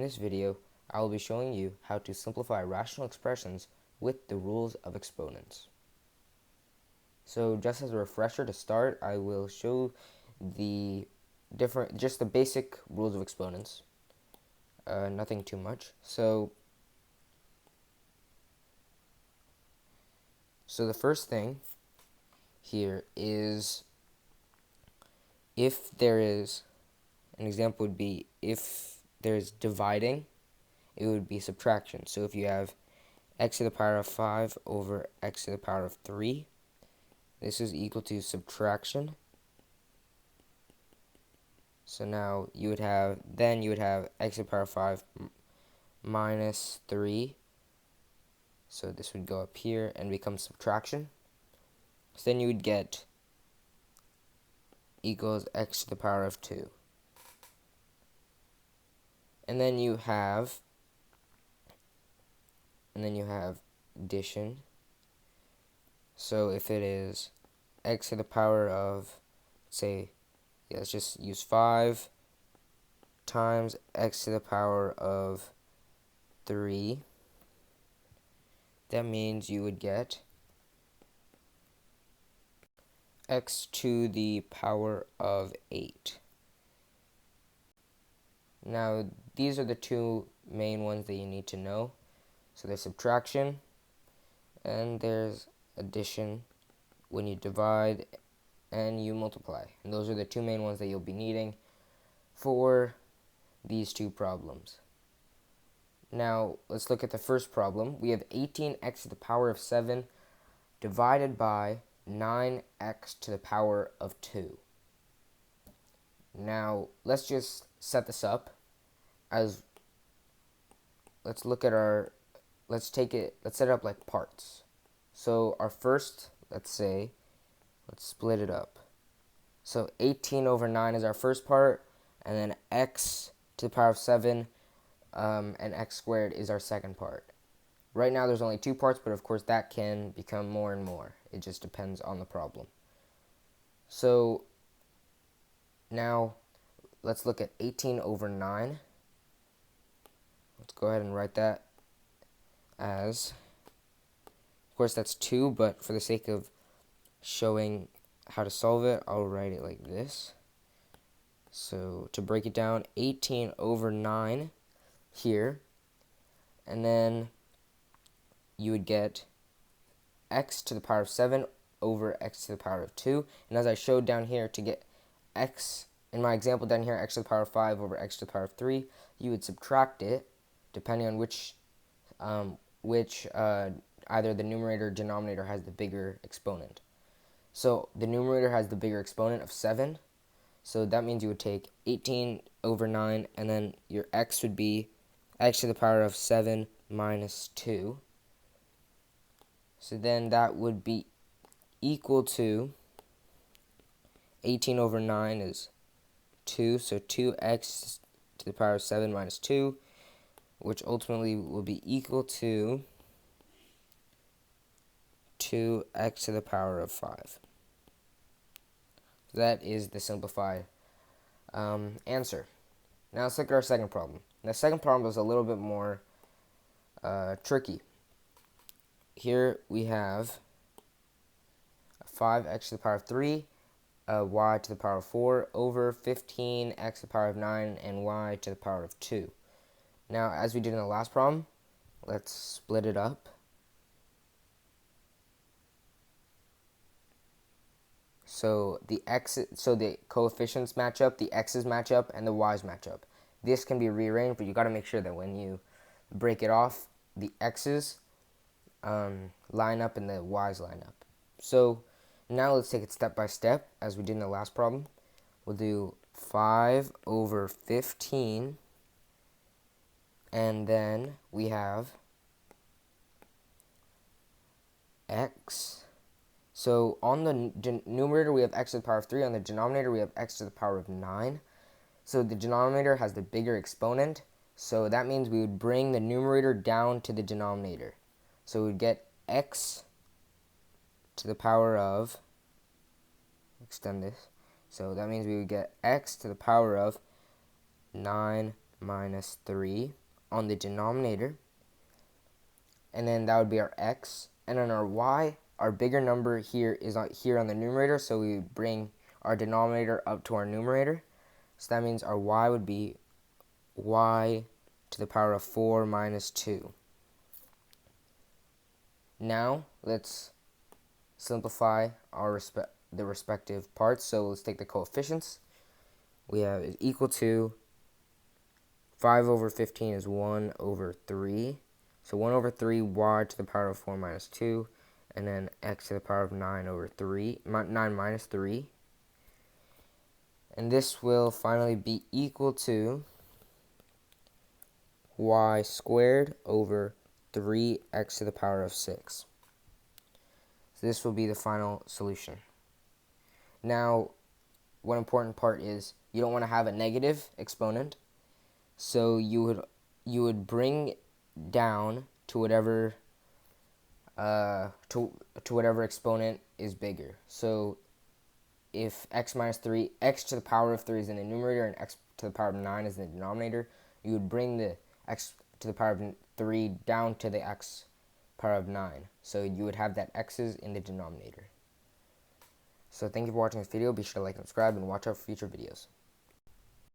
In this video, I will be showing you how to simplify rational expressions with the rules of exponents. So just as a refresher to start, I will show just the basic rules of exponents. Nothing too much. So the first thing here is if there is, an example would be if there's dividing, it would be subtraction. So if you have x to the power of 5 over x to the power of 3, this is equal to subtraction. So now you would have x to the power of 5 minus 3. So this would go up here and become subtraction. So then you would get equals x to the power of 2. And then you have addition. So if it is x to the power of, let's just use 5 times x to the power of 3, that means you would get x to the power of 8. Now, these are the two main ones that you need to know. So there's subtraction and there's addition when you divide and you multiply. And those are the two main ones that you'll be needing for these two problems. Now, let's look at the first problem. We have 18x to the power of 7 divided by 9x to the power of 2. Now, let's just set this up as, let's set it up like parts. So our first, let's split it up. So 18 over 9 is our first part, and then x to the power of 7 and x squared is our second part. Right now there's only two parts, but of course that can become more and more. It just depends on the problem. So now let's look at 18 over 9. Let's go ahead and write that as, of course that's 2, but for the sake of showing how to solve it, I'll write it like this. So to break it down, 18 over 9 here, and then you would get x to the power of 7 over x to the power of 2. And as I showed down here, to get x, in my example down here, x to the power of 5 over x to the power of 3, you would subtract it, depending on which either the numerator or denominator has the bigger exponent. So the numerator has the bigger exponent of 7. So that means you would take 18 over 9, and then your x would be x to the power of 7 minus 2. So then that would be equal to 18 over 9 is 2. So 2x to the power of 7 minus 2, which ultimately will be equal to 2x to the power of 5. That is the simplified answer. Now let's look at our second problem. The second problem is a little bit more tricky. Here we have 5x to the power of 3, y to the power of 4 over 15x to the power of 9 and y to the power of 2. Now, as we did in the last problem, let's split it up. So the coefficients match up, the x's match up, and the y's match up. This can be rearranged, but you got to make sure that when you break it off, the x's line up and the y's line up. So now let's take it step by step, as we did in the last problem. We'll do 5 over 15, and then we have x. So on the numerator, we have x to the power of 3. On the denominator, we have x to the power of 9. So the denominator has the bigger exponent. So that means we would bring the numerator down to the denominator. So we would get x to the power of, extend this. So that means we would get x to the power of 9 minus 3 on the denominator, and then that would be our x. And then our y, our bigger number here is here on the numerator, so we bring our denominator up to our numerator. So that means our y would be y to the power of 4 minus 2. Now let's simplify the respective parts. So let's take the coefficients. We have is equal to 5 over 15 is 1 over 3. So 1 over 3 y to the power of 4 minus 2, and then x to the power of 9 over 3, 9 minus 3. And this will finally be equal to y squared over 3x to the power of 6. So this will be the final solution. Now, one important part is you don't want to have a negative exponent, so you would bring down to whatever to whatever exponent is bigger. So if x minus 3, x to the power of 3 is in the numerator and x to the power of 9 is in the denominator, you would bring the x to the power of 3 down to the x power of 9. So you would have that x's in the denominator. So thank you for watching this video. Be sure to like and subscribe and watch our future videos.